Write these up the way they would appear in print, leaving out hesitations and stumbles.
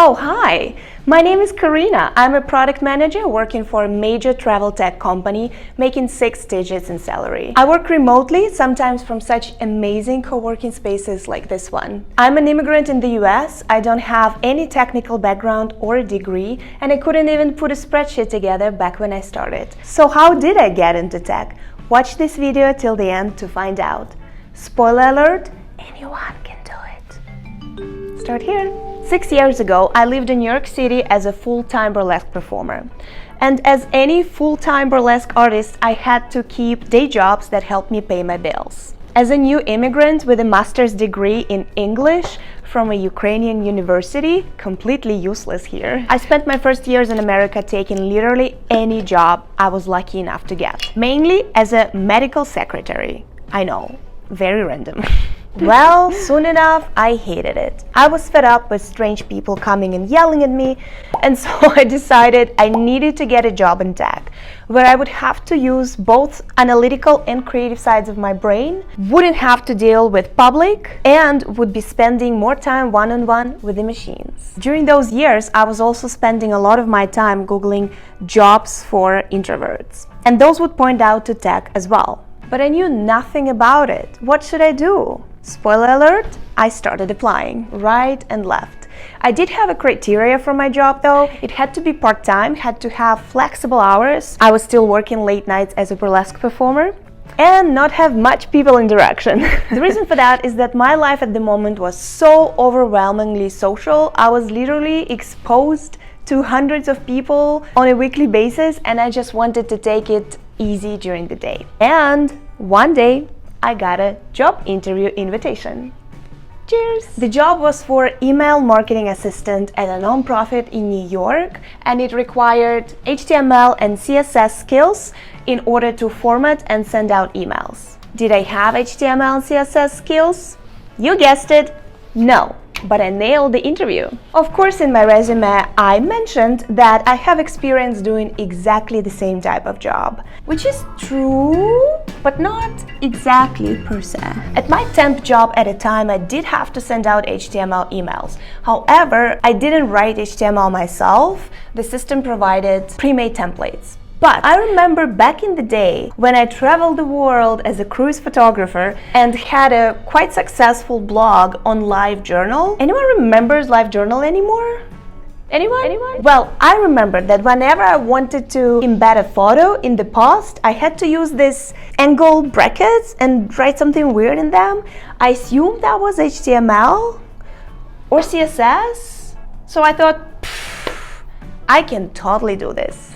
Oh, hi! My name is Karina. I'm a product manager working for a major travel tech company, making 6 digits in salary. I work remotely, sometimes from such amazing co-working spaces like this one. I'm an immigrant in the US. I don't have any technical background or a degree, and I couldn't even put a spreadsheet together back when I started. So how did I get into tech? Watch this video till the end to find out. Spoiler alert, anyone can do it. Start here. 6 years ago, I lived in New York City as a full-time burlesque performer. And as any full-time burlesque artist, I had to keep day jobs that helped me pay my bills. As a new immigrant with a master's degree in English from a Ukrainian university, completely useless here, I spent my first years in America taking literally any job I was lucky enough to get, mainly as a medical secretary. I know, very random. Well, soon enough, I hated it. I was fed up with strange people coming and yelling at me, and so I decided I needed to get a job in tech, where I would have to use both analytical and creative sides of my brain, wouldn't have to deal with public, and would be spending more time one-on-one with the machines. During those years, I was also spending a lot of my time Googling jobs for introverts, and those would point out to tech as well. But I knew nothing about it. What should I do? Spoiler alert, I started applying right and left. I did have a criteria for my job though. It had to be part-time, had to have flexible hours. I was still working late nights as a burlesque performer and not have much people interaction. The reason for that is that my life at the moment was so overwhelmingly social. I was literally exposed to hundreds of people on a weekly basis, and I just wanted to take it easy during the day. And one day, I got a job interview invitation. Cheers! The job was for email marketing assistant at a nonprofit in New York, and it required HTML and CSS skills in order to format and send out emails. Did I have HTML and CSS skills? You guessed it, no. But I nailed the interview. Of course, in my resume, I mentioned that I have experience doing exactly the same type of job, which is true, but not exactly per se. At my temp job at a time, I did have to send out HTML emails. However, I didn't write HTML myself. The system provided pre-made templates. But I remember back in the day when I traveled the world as a cruise photographer and had a quite successful blog on LiveJournal. Anyone remembers LiveJournal anymore? Anyone? Well, I remember that whenever I wanted to embed a photo in the post, I had to use this angle brackets and write something weird in them. I assumed that was HTML or CSS. So I thought, I can totally do this.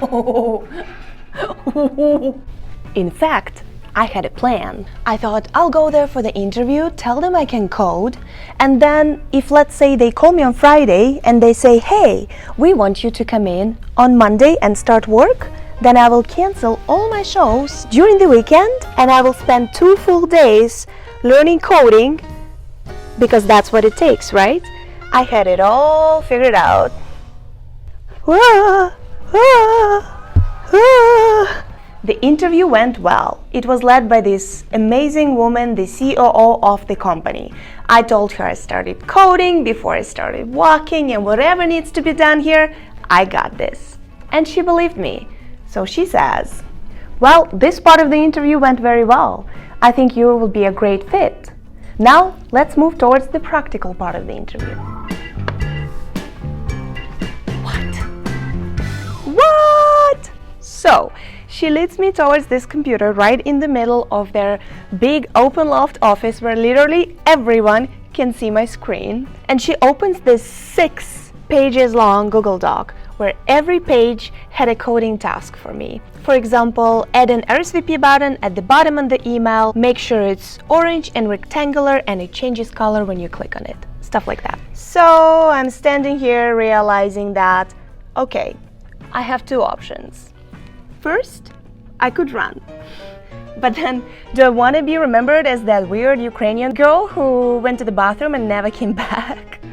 No. In fact, I had a plan. I thought I'll go there for the interview, tell them I can code, and then if, let's say, they call me on Friday and they say, hey, we want you to come in on Monday and start work, then I will cancel all my shows during the weekend and I will spend 2 full days learning coding, because that's what it takes, right? I had it all figured out. The interview went well. It was led by this amazing woman, the COO of the company. I told her I started coding before I started walking, and whatever needs to be done here, I got this. And she believed me. So she says, well, this part of the interview went very well. I think you will be a great fit. Now, let's move towards the practical part of the interview. What? So, she leads me towards this computer right in the middle of their big open loft office where literally everyone can see my screen. And she opens this 6 pages long Google Doc where every page had a coding task for me. For example, add an RSVP button at the bottom of the email, make sure it's orange and rectangular and it changes color when you click on it. Stuff like that. So I'm standing here realizing that, okay, I have 2 options. First, I could run. But then, do I want to be remembered as that weird Ukrainian girl who went to the bathroom and never came back?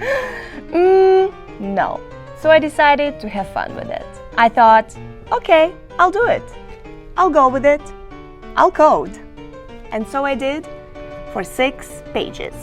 No. So I decided to have fun with it. I thought, okay, I'll do it. I'll go with it. I'll code. And so I did for 6 pages.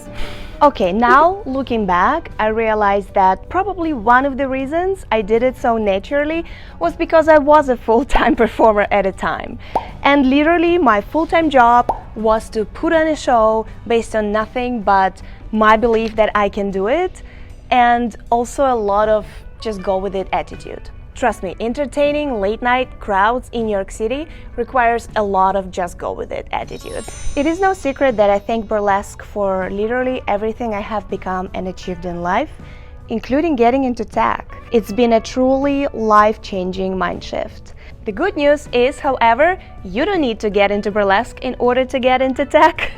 Okay, now looking back, I realized that probably one of the reasons I did it so naturally was because I was a full-time performer at a time. And literally my full-time job was to put on a show based on nothing but my belief that I can do it, and also a lot of just go with it attitude. Trust me, entertaining late-night crowds in New York City requires a lot of just go with it attitude. It is no secret that I thank burlesque for literally everything I have become and achieved in life, including getting into tech. It's been a truly life-changing mind shift. The good news is, however, you don't need to get into burlesque in order to get into tech.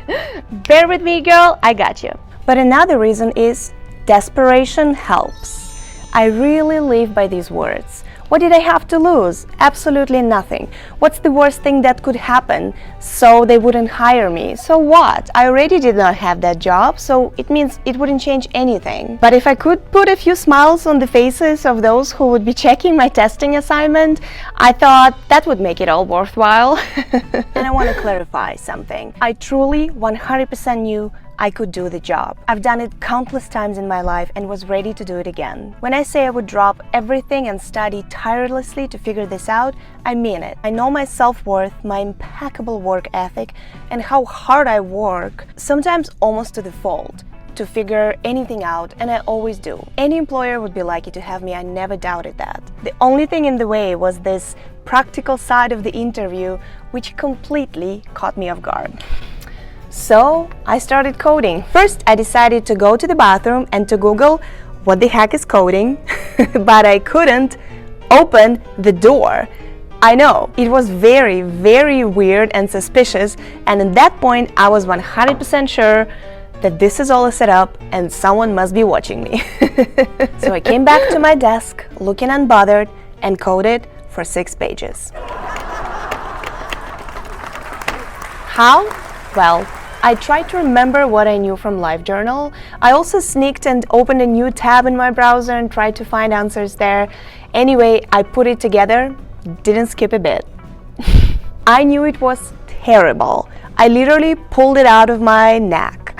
Bear with me, girl, I got you. But another reason is desperation helps. I really live by these words. What did I have to lose? Absolutely nothing. What's the worst thing that could happen? So they wouldn't hire me. So what? I already did not have that job, so it means it wouldn't change anything. But if I could put a few smiles on the faces of those who would be checking my testing assignment, I thought that would make it all worthwhile. And I want to clarify something. I truly 100% knew I could do the job. I've done it countless times in my life and was ready to do it again. When I say I would drop everything and study tirelessly to figure this out, I mean it. I know my self-worth, my impeccable work ethic, and how hard I work, sometimes almost to the fault, to figure anything out, and I always do. Any employer would be lucky to have me, I never doubted that. The only thing in the way was this practical side of the interview, which completely caught me off guard. So I started coding. First, I decided to go to the bathroom and to Google what the heck is coding, but I couldn't open the door. I know, it was very, very weird and suspicious, and at that point I was 100% sure that this is all a setup and someone must be watching me. So I came back to my desk looking unbothered and coded for 6 pages. How? Well, I tried to remember what I knew from LiveJournal. I also sneaked and opened a new tab in my browser and tried to find answers there. Anyway, I put it together, didn't skip a bit. I knew it was terrible. I literally pulled it out of my neck.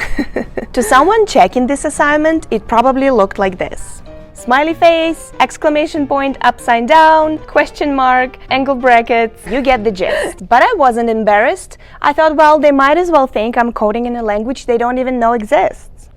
To someone checking this assignment, it probably looked like this. Smiley face, exclamation point upside down, question mark, angle brackets, you get the gist. But I wasn't embarrassed. I thought, well, they might as well think I'm coding in a language they don't even know exists.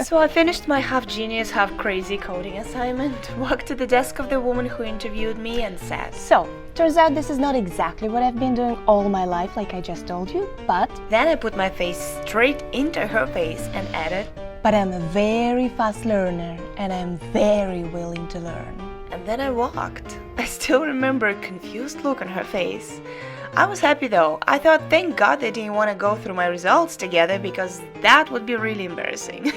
So I finished my half-genius, half-crazy coding assignment, walked to the desk of the woman who interviewed me and said, "So, turns out this is not exactly what I've been doing all my life, like I just told you, but..." Then I put my face straight into her face and added, "But I'm a very fast learner and I'm very willing to learn." And then I walked. I still remember a confused look on her face. I was happy though. I thought, thank God they didn't want to go through my results together, because that would be really embarrassing.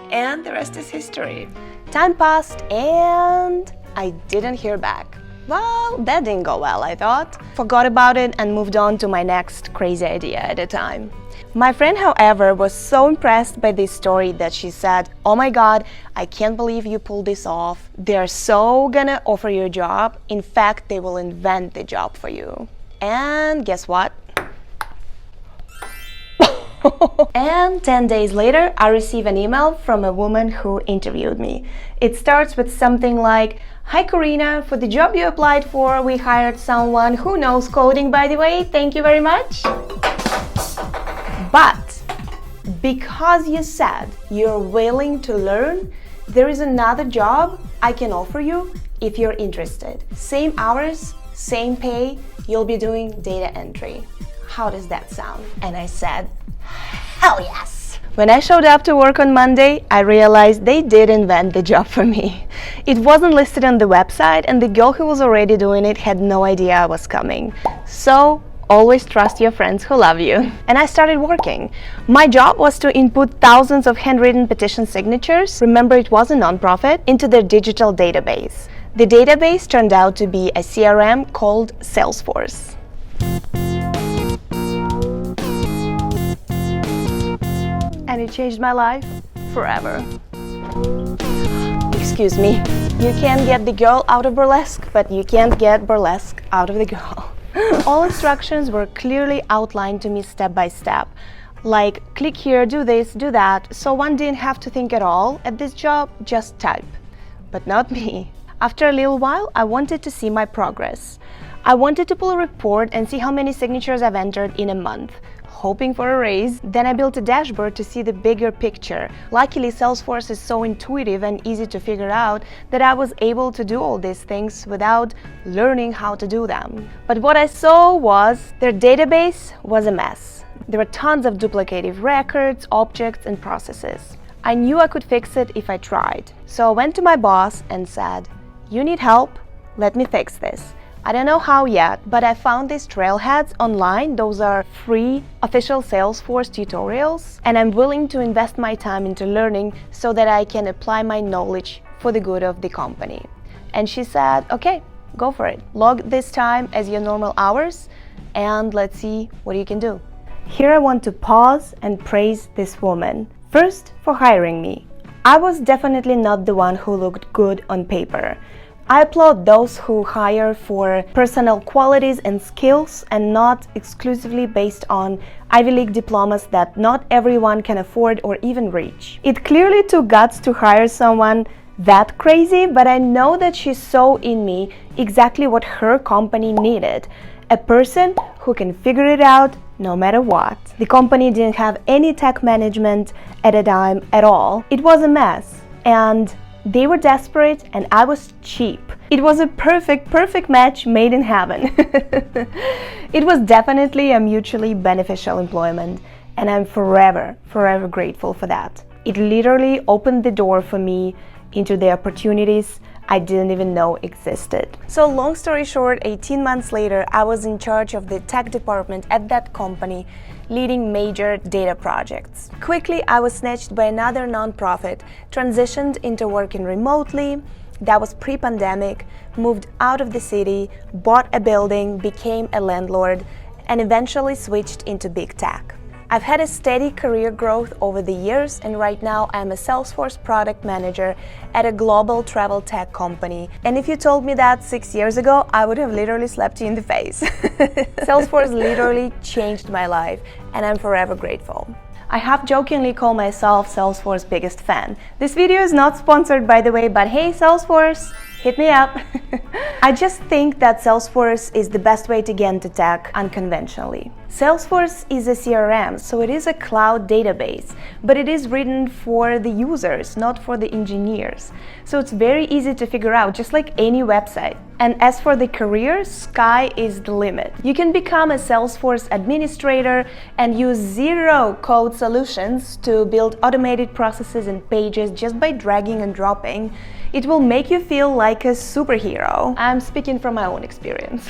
And the rest is history. Time passed and I didn't hear back. Well, that didn't go well, I thought. Forgot about it and moved on to my next crazy idea at a time. My friend, however, was so impressed by this story that she said, "Oh my God, I can't believe you pulled this off. They're so gonna offer you a job. In fact, they will invent the job for you." And guess what? And 10 days later, I receive an email from a woman who interviewed me. It starts with something like, "Hi Karina, for the job you applied for, we hired someone who knows coding, by the way. Thank you very much. But because you said you're willing to learn, there is another job I can offer you if you're interested. Same hours, same pay, you'll be doing data entry. How does that sound?" And I said, hell yes! When I showed up to work on Monday, I realized they did invent the job for me. It wasn't listed on the website, and the girl who was already doing it had no idea I was coming. So, always trust your friends who love you. And I started working. My job was to input thousands of handwritten petition signatures, remember it was a nonprofit, into their digital database. The database turned out to be a CRM called Salesforce. And it changed my life forever. Excuse me, you can get the girl out of burlesque, but you can't get burlesque out of the girl. All instructions were clearly outlined to me step by step. Like, click here, do this, do that, so one didn't have to think at all at this job, just type. But not me. After a little while, I wanted to see my progress. I wanted to pull a report and see how many signatures I've entered in a month, hoping for a raise. Then I built a dashboard to see the bigger picture. Luckily, Salesforce is so intuitive and easy to figure out that I was able to do all these things without learning how to do them. But what I saw was their database was a mess. There were tons of duplicative records, objects, and processes. I knew I could fix it if I tried. So I went to my boss and said, "You need help? Let me fix this." I don't know how yet, but I found these trailheads online. Those are free official Salesforce tutorials, and I'm willing to invest my time into learning so that I can apply my knowledge for the good of the company. And she said, "Okay, go for it. Log this time as your normal hours and let's see what you can do." Here I want to pause and praise this woman. First, for hiring me. I was definitely not the one who looked good on paper. I applaud those who hire for personal qualities and skills and not exclusively based on Ivy League diplomas that not everyone can afford or even reach. It clearly took guts to hire someone that crazy, but I know that she saw in me exactly what her company needed. A person who can figure it out no matter what. The company didn't have any tech management at a time at all. It was a mess. And they were desperate and I was cheap. It was a perfect match made in heaven. It was definitely a mutually beneficial employment, and I'm forever grateful for that. It literally opened the door for me into the opportunities I didn't even know existed. So long story short, 18 months later, I was in charge of the tech department at that company, leading major data projects. Quickly, I was snatched by another nonprofit, transitioned into working remotely. That was pre-pandemic, moved out of the city, bought a building, became a landlord, and eventually switched into big tech. I've had a steady career growth over the years, and right now I'm a Salesforce Product Manager at a global travel tech company. And if you told me that 6 years ago, I would have literally slapped you in the face. Salesforce literally changed my life, and I'm forever grateful. I half-jokingly call myself Salesforce's biggest fan. This video is not sponsored, by the way, but hey Salesforce, hit me up. I just think that Salesforce is the best way to get into tech unconventionally. Salesforce is a CRM, so it is a cloud database, but it is written for the users, not for the engineers. So it's very easy to figure out, just like any website. And as for the career, sky is the limit. You can become a Salesforce administrator and use zero-code solutions to build automated processes and pages just by dragging and dropping. It will make you feel like a superhero. I'm speaking from my own experience.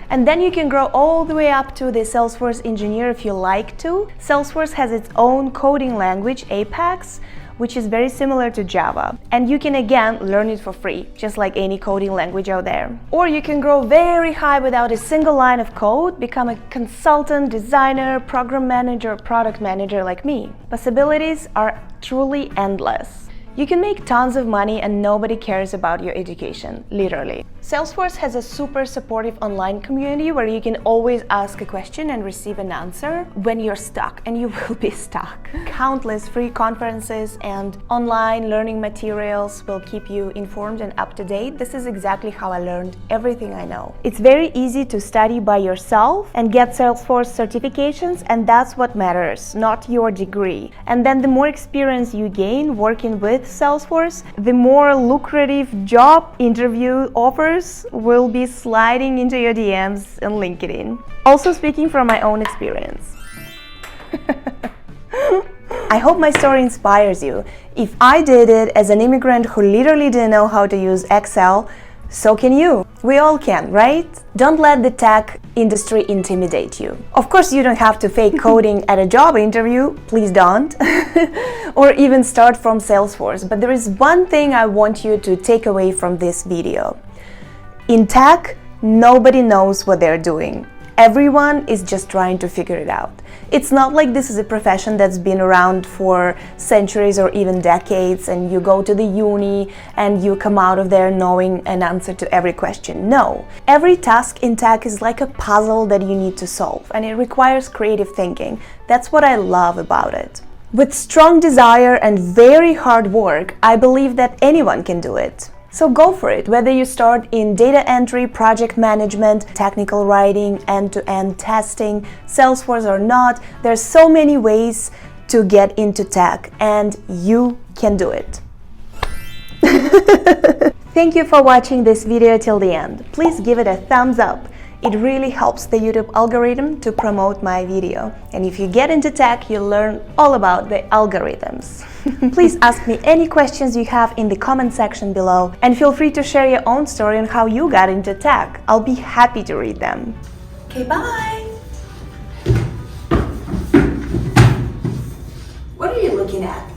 And then you can grow all the way up to the Salesforce engineer if you like to. Salesforce has its own coding language, Apex, which is very similar to Java. And you can again learn it for free, just like any coding language out there. Or you can grow very high without a single line of code, become a consultant, designer, program manager, product manager like me. Possibilities are truly endless. You can make tons of money and nobody cares about your education, literally. Salesforce has a super supportive online community where you can always ask a question and receive an answer when you're stuck, and you will be stuck. Countless free conferences and online learning materials will keep you informed and up to date. This is exactly how I learned everything I know. It's very easy to study by yourself and get Salesforce certifications, and that's what matters, not your degree. And then the more experience you gain working with Salesforce, the more lucrative job interview offers will be sliding into your DMs and LinkedIn. Also speaking from my own experience. I hope my story inspires you. If I did it as an immigrant who literally didn't know how to use Excel, so can you. We all can, right? Don't let the tech industry intimidate you. Of course, you don't have to fake coding at a job interview, please don't, or even start from Salesforce. But there is one thing I want you to take away from this video. In tech, nobody knows what they're doing. Everyone is just trying to figure it out. It's not like this is a profession that's been around for centuries or even decades, and you go to the uni and you come out of there knowing an answer to every question. No. Every task in tech is like a puzzle that you need to solve, and it requires creative thinking. That's what I love about it. With strong desire and very hard work, I believe that anyone can do it. So go for it, whether you start in data entry, project management, technical writing, end-to-end testing, Salesforce or not, there's so many ways to get into tech, and you can do it. Thank you for watching this video till the end. Please give it a thumbs up. It really helps the YouTube algorithm to promote my video. And if you get into tech, you'll learn all about the algorithms. Please ask me any questions you have in the comment section below, and feel free to share your own story on how you got into tech. I'll be happy to read them. Okay, bye! What are you looking at?